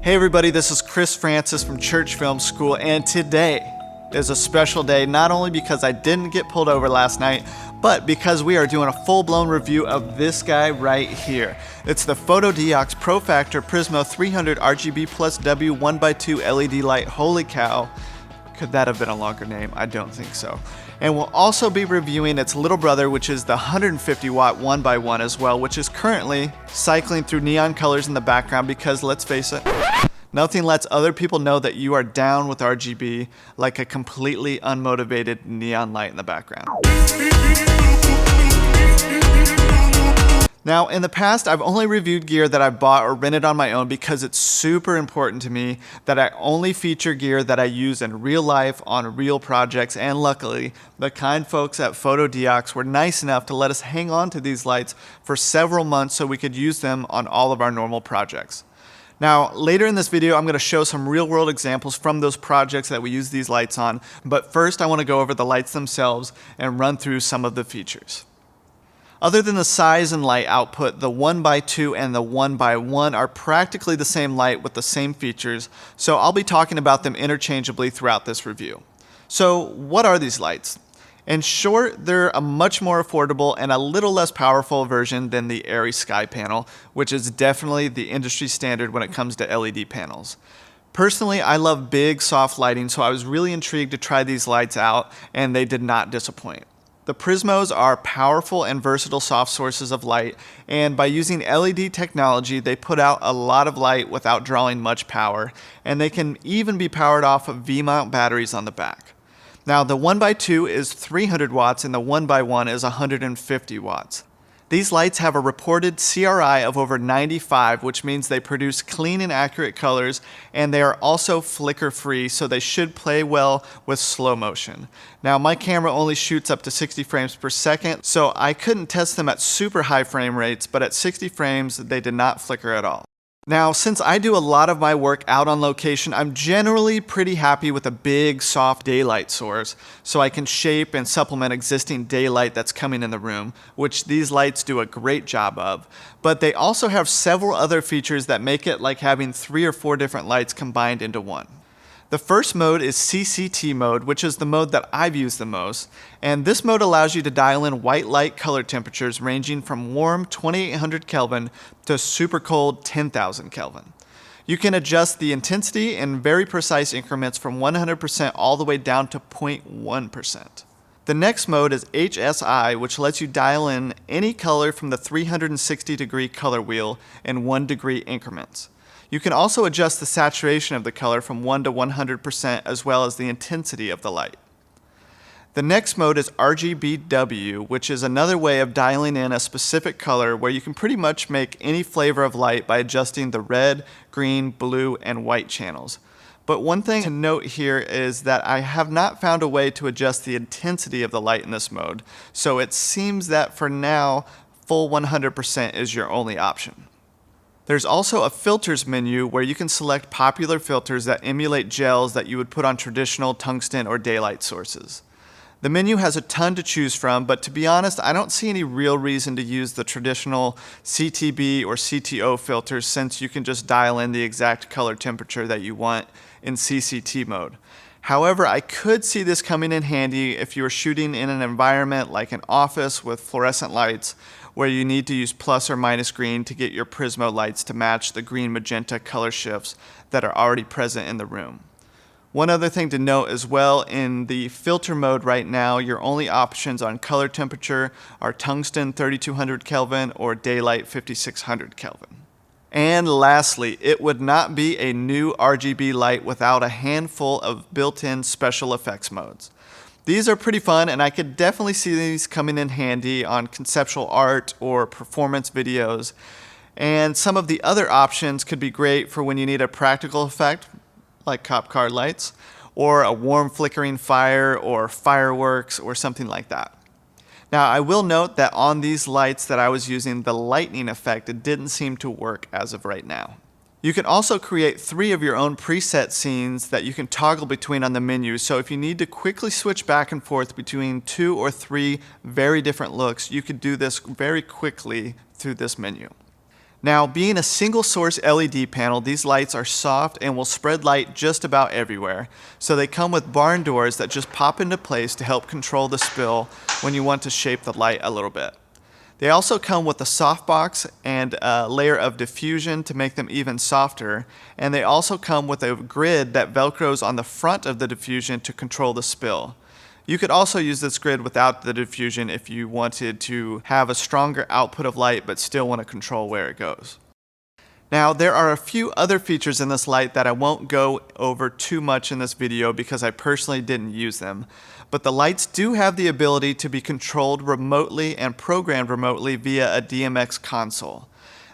Hey everybody, this is Chris Francis from Church Film School, and today is a special day not only because I didn't get pulled over last night, but because we are doing a full-blown review of this guy right here. It's the Fotodiox Pro Factor Prizmo 300 RGB+W 1x2 LED light. Holy cow. Could that have been a longer name? I don't think so. And we'll also be reviewing its little brother, which is the 150 watt 1x1 as well, which is currently cycling through neon colors in the background because, let's face it, nothing lets other people know that you are down with RGB like a completely unmotivated neon light in the background. Now, in the past, I've only reviewed gear that I've bought or rented on my own because it's super important to me that I only feature gear that I use in real life on real projects, and luckily, the kind folks at Fotodiox were nice enough to let us hang on to these lights for several months so we could use them on all of our normal projects. Now, later in this video, I'm going to show some real-world examples from those projects that we use these lights on, but first I want to go over the lights themselves and run through some of the features. Other than the size and light output, the 1x2 and the 1x1 are practically the same light with the same features, so I'll be talking about them interchangeably throughout this review. So, what are these lights? In short, they're a much more affordable and a little less powerful version than the Arri Skypanel, which is definitely the industry standard when it comes to LED panels. Personally, I love big, soft lighting, so I was really intrigued to try these lights out, and they did not disappoint. The Prizmos are powerful and versatile soft sources of light, and by using LED technology, they put out a lot of light without drawing much power, and they can even be powered off of V-mount batteries on the back. Now, the 1x2 is 300 watts and the 1x1 is 150 watts. These lights have a reported CRI of over 95, which means they produce clean and accurate colors, and they are also flicker-free, so they should play well with slow motion. Now, my camera only shoots up to 60 frames per second, so I couldn't test them at super high frame rates, but at 60 frames, they did not flicker at all. Now, since I do a lot of my work out on location, I'm generally pretty happy with a big, soft daylight source, so I can shape and supplement existing daylight that's coming in the room, which these lights do a great job of. But they also have several other features that make it like having 3 or 4 different lights combined into one. The first mode is CCT mode, which is the mode that I've used the most, and this mode allows you to dial in white light color temperatures ranging from warm 2800 Kelvin to super cold 10,000 Kelvin. You can adjust the intensity in very precise increments from 100% all the way down to 0.1%. The next mode is HSI, which lets you dial in any color from the 360-degree color wheel in 1-degree increments. You can also adjust the saturation of the color from 1 to 100% as well as the intensity of the light. The next mode is RGB+W, which is another way of dialing in a specific color where you can pretty much make any flavor of light by adjusting the red, green, blue, and white channels. But one thing to note here is that I have not found a way to adjust the intensity of the light in this mode, so it seems that for now, full 100% is your only option. There's also a filters menu where you can select popular filters that emulate gels that you would put on traditional tungsten or daylight sources. The menu has a ton to choose from, but to be honest, I don't see any real reason to use the traditional CTB or CTO filters since you can just dial in the exact color temperature that you want in CCT mode. However, I could see this coming in handy if you were shooting in an environment like an office with fluorescent lights where you need to use plus or minus green to get your Prizmo lights to match the green magenta color shifts that are already present in the room. One other thing to note as well, in the filter mode right now, your only options on color temperature are tungsten 3200 Kelvin or daylight 5600 Kelvin. And lastly, it would not be a new RGB light without a handful of built-in special effects modes. These are pretty fun, and I could definitely see these coming in handy on conceptual art or performance videos. And some of the other options could be great for when you need a practical effect, like cop car lights, or a warm flickering fire or fireworks or something like that. Now, I will note that on these lights that I was using, the lightning effect didn't seem to work as of right now. You can also create 3 of your own preset scenes that you can toggle between on the menu, so if you need to quickly switch back and forth between 2 or 3 very different looks, you could do this very quickly through this menu. Now, being a single source LED panel, these lights are soft and will spread light just about everywhere. So they come with barn doors that just pop into place to help control the spill when you want to shape the light a little bit. They also come with a softbox and a layer of diffusion to make them even softer. And they also come with a grid that velcros on the front of the diffusion to control the spill. You could also use this grid without the diffusion if you wanted to have a stronger output of light but still want to control where it goes. Now, there are a few other features in this light that I won't go over too much in this video because I personally didn't use them. But the lights do have the ability to be controlled remotely and programmed remotely via a DMX console.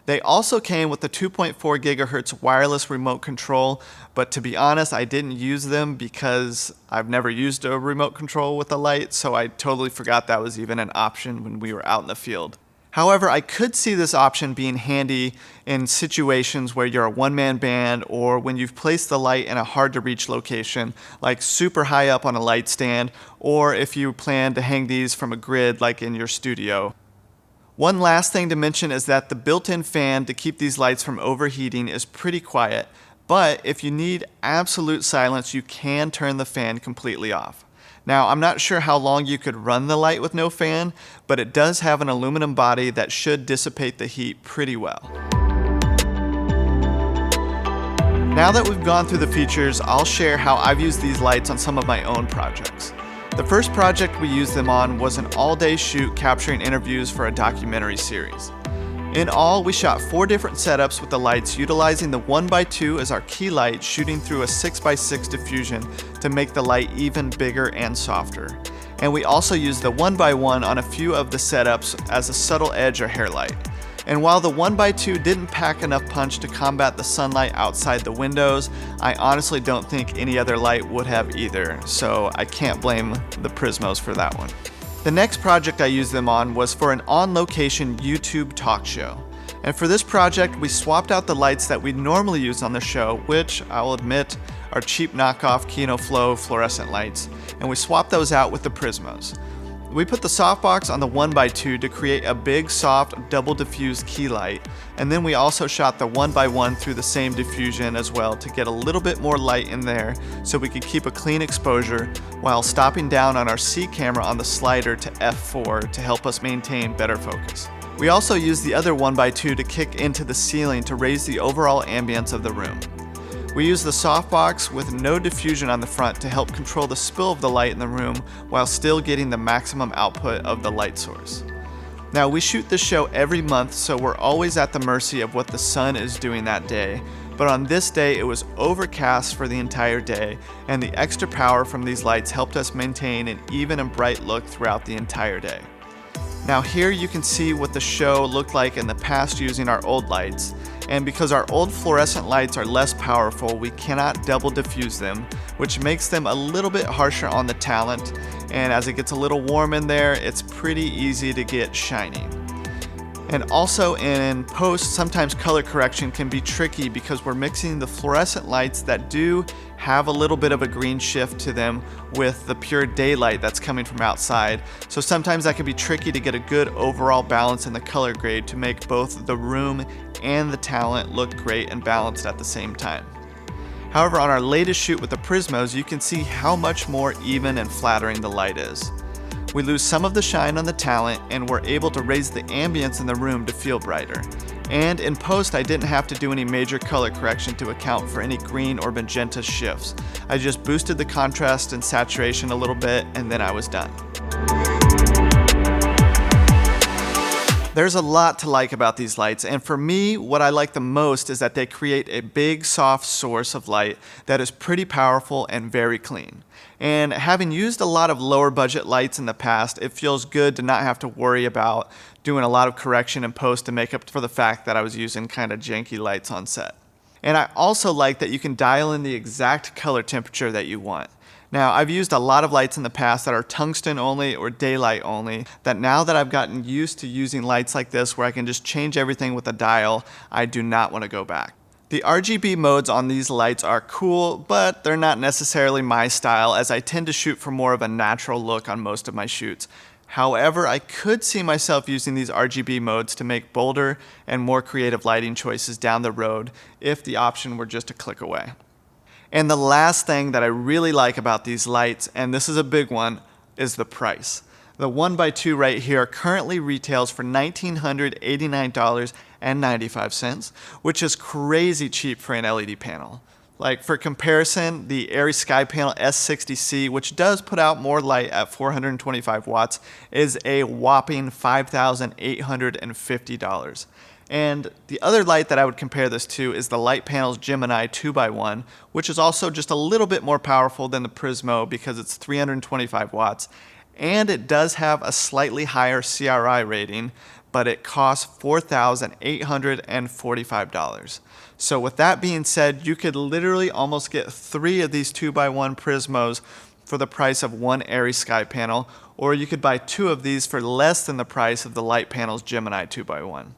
They also came with the 2.4 gigahertz wireless remote control, but to be honest, I didn't use them because I've never used a remote control with a light, so I totally forgot that was even an option when we were out in the field. However, I could see this option being handy in situations where you're a one-man band or when you've placed the light in a hard-to-reach location, like super high up on a light stand, or if you plan to hang these from a grid like in your studio. One last thing to mention is that the built-in fan to keep these lights from overheating is pretty quiet, but if you need absolute silence, you can turn the fan completely off. Now, I'm not sure how long you could run the light with no fan, but it does have an aluminum body that should dissipate the heat pretty well. Now that we've gone through the features, I'll share how I've used these lights on some of my own projects. The first project we used them on was an all-day shoot capturing interviews for a documentary series. In all, we shot 4 different setups with the lights, utilizing the 1x2 as our key light, shooting through a 6x6 diffusion to make the light even bigger and softer. And we also used the 1x1 on a few of the setups as a subtle edge or hair light. And while the 1x2 didn't pack enough punch to combat the sunlight outside the windows, I honestly don't think any other light would have either, so I can't blame the Prizmos for that one. The next project I used them on was for an on-location YouTube talk show. And for this project, we swapped out the lights that we normally use on the show, which I'll admit are cheap knockoff Kino Flow fluorescent lights, and we swapped those out with the Prizmos. We put the softbox on the 1x2 to create a big, soft, double diffused key light, and then we also shot the 1x1 through the same diffusion as well to get a little bit more light in there so we could keep a clean exposure while stopping down on our C camera on the slider to f4 to help us maintain better focus. We also used the other 1x2 to kick into the ceiling to raise the overall ambience of the room. We used the softbox with no diffusion on the front to help control the spill of the light in the room while still getting the maximum output of the light source. Now, we shoot this show every month, so we're always at the mercy of what the sun is doing that day, but on this day it was overcast for the entire day, and the extra power from these lights helped us maintain an even and bright look throughout the entire day. Now here you can see what the show looked like in the past using our old lights. And because our old fluorescent lights are less powerful, we cannot double diffuse them, which makes them a little bit harsher on the talent. And as it gets a little warm in there, it's pretty easy to get shiny. And also in post, sometimes color correction can be tricky because we're mixing the fluorescent lights that do have a little bit of a green shift to them with the pure daylight that's coming from outside. So sometimes that can be tricky to get a good overall balance in the color grade to make both the room and the talent look great and balanced at the same time. However, on our latest shoot with the Prizmos, you can see how much more even and flattering the light is. We lose some of the shine on the talent and we're able to raise the ambience in the room to feel brighter. And in post, I didn't have to do any major color correction to account for any green or magenta shifts. I just boosted the contrast and saturation a little bit and then I was done. There's a lot to like about these lights, and for me, what I like the most is that they create a big, soft source of light that is pretty powerful and very clean. And having used a lot of lower budget lights in the past, it feels good to not have to worry about doing a lot of correction in post to make up for the fact that I was using kind of janky lights on set. And I also like that you can dial in the exact color temperature that you want. Now, I've used a lot of lights in the past that are tungsten only or daylight only, that now that I've gotten used to using lights like this where I can just change everything with a dial, I do not want to go back. The RGB modes on these lights are cool, but they're not necessarily my style as I tend to shoot for more of a natural look on most of my shoots. However, I could see myself using these RGB modes to make bolder and more creative lighting choices down the road if the option were just a click away. And the last thing that I really like about these lights, and this is a big one, is the price. The 1x2 right here currently retails for $1,989.95, which is crazy cheap for an LED panel. Like for comparison, the Arri Skypanel S60C, which does put out more light at 425 watts, is a whopping $5,850. And the other light that I would compare this to is the Litepanels Gemini 2x1, which is also just a little bit more powerful than the Prizmo because it's 325 watts. And it does have a slightly higher CRI rating, but it costs $4,845. So with that being said, you could literally almost get 3 of these 2x1 Prizmos for the price of one Arri Skypanel, or you could buy 2 of these for less than the price of the Litepanels Gemini 2x1.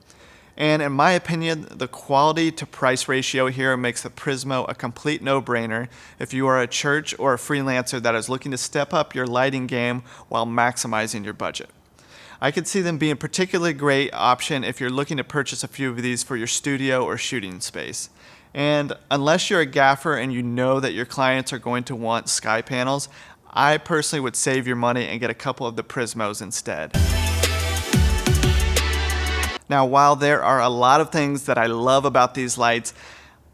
And in my opinion, the quality to price ratio here makes the Prizmo a complete no-brainer if you are a church or a freelancer that is looking to step up your lighting game while maximizing your budget. I could see them being a particularly great option if you're looking to purchase a few of these for your studio or shooting space. And unless you're a gaffer and you know that your clients are going to want sky panels, I personally would save your money and get a couple of the Prizmos instead. Now, while there are a lot of things that I love about these lights,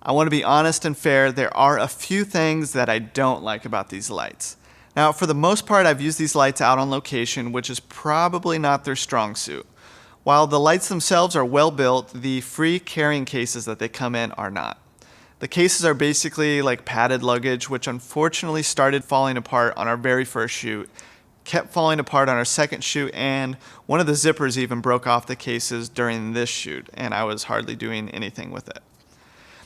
I want to be honest and fair, there are a few things that I don't like about these lights. Now, for the most part, I've used these lights out on location, which is probably not their strong suit. While the lights themselves are well built, the free carrying cases that they come in are not. The cases are basically like padded luggage, which unfortunately started falling apart on our very first shoot, kept falling apart on our second shoot, and one of the zippers even broke off the cases during this shoot, and I was hardly doing anything with it.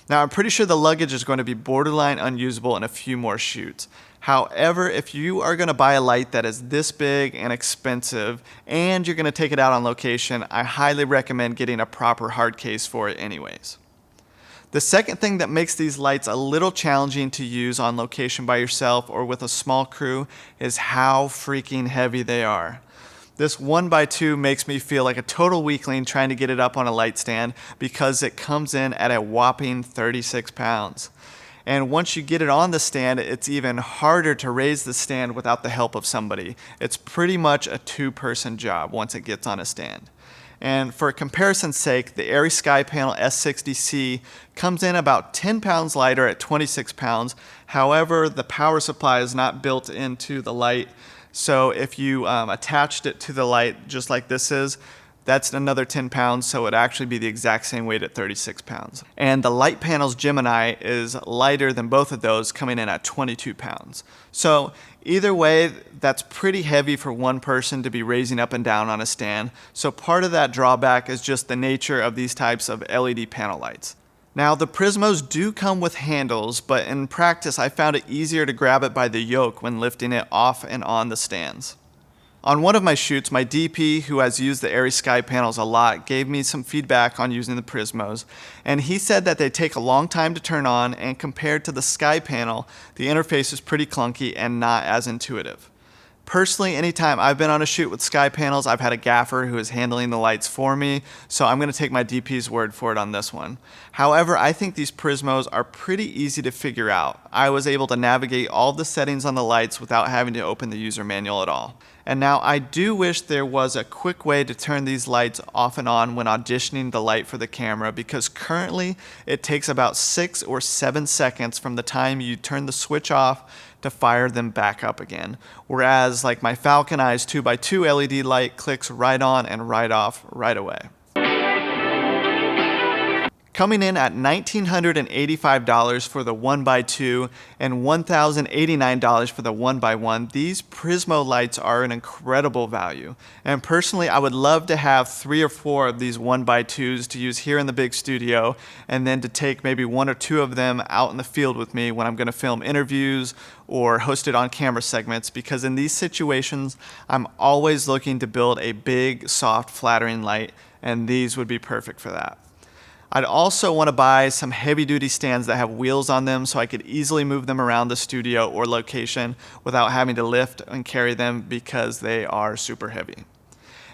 Now, I'm pretty sure the luggage is going to be borderline unusable in a few more shoots. However, if you are going to buy a light that is this big and expensive, and you're going to take it out on location, I highly recommend getting a proper hard case for it anyways. The second thing that makes these lights a little challenging to use on location by yourself or with a small crew is how freaking heavy they are. This 1x2 makes me feel like a total weakling trying to get it up on a light stand because it comes in at a whopping 36 pounds. And once you get it on the stand, it's even harder to raise the stand without the help of somebody. It's pretty much a 2-person job once it gets on a stand. And for comparison's sake, the Arri Skypanel S60C comes in about 10 pounds lighter at 26 pounds. However, the power supply is not built into the light. So if you attached it to the light just like this is, that's another 10 pounds, so it'd actually be the exact same weight at 36 pounds. And the Litepanels Gemini is lighter than both of those, coming in at 22 pounds. So either way, that's pretty heavy for one person to be raising up and down on a stand. So part of that drawback is just the nature of these types of LED panel lights. Now, the Prizmos do come with handles, but in practice, I found it easier to grab it by the yoke when lifting it off and on the stands. On one of my shoots, my DP, who has used the Arri Skypanels a lot, gave me some feedback on using the Prizmos, and he said that they take a long time to turn on, and compared to the Skypanel, the interface is pretty clunky and not as intuitive. Personally, anytime I've been on a shoot with Skypanels, I've had a gaffer who is handling the lights for me, so I'm going to take my DP's word for it on this one. However, I think these Prizmos are pretty easy to figure out. I was able to navigate all the settings on the lights without having to open the user manual at all. And now I do wish there was a quick way to turn these lights off and on when auditioning the light for the camera, because currently it takes about 6 or 7 seconds from the time you turn the switch off to fire them back up again. Whereas like my Falcon Eyes 2x2 LED light clicks right on and right off right away. Coming in at $1,985 for the 1x2 and $1,089 for the 1x1, these Prizmo lights are an incredible value. And personally, I would love to have 3 or 4 of these 1x2s to use here in the big studio, and then to take maybe 1 or 2 of them out in the field with me when I'm going to film interviews or host it on camera segments, because in these situations, I'm always looking to build a big, soft, flattering light, and these would be perfect for that. I'd also want to buy some heavy duty stands that have wheels on them so I could easily move them around the studio or location without having to lift and carry them because they are super heavy.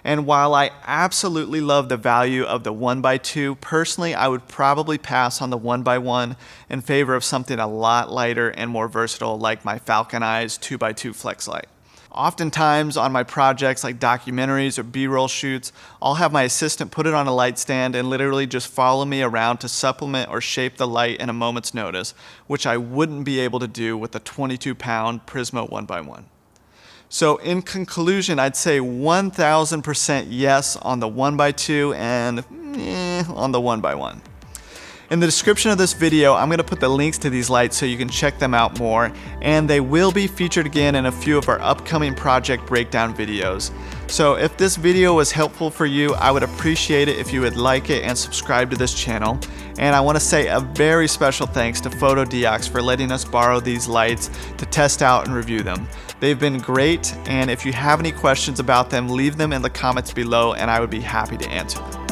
And while I absolutely love the value of the 1x2, personally I would probably pass on the 1x1 in favor of something a lot lighter and more versatile like my Falcon Eyes 2x2 Flex Light. Oftentimes on my projects like documentaries or B-roll shoots, I'll have my assistant put it on a light stand and literally just follow me around to supplement or shape the light in a moment's notice, which I wouldn't be able to do with a 22-pound Prizmo 1x1. So in conclusion, I'd say 1000% yes on the 1x2 and on the 1x1. In the description of this video, I'm going to put the links to these lights so you can check them out more, and they will be featured again in a few of our upcoming project breakdown videos. So if this video was helpful for you, I would appreciate it if you would like it and subscribe to this channel. And I want to say a very special thanks to Fotodiox for letting us borrow these lights to test out and review them. They've been great, and if you have any questions about them, leave them in the comments below and I would be happy to answer them.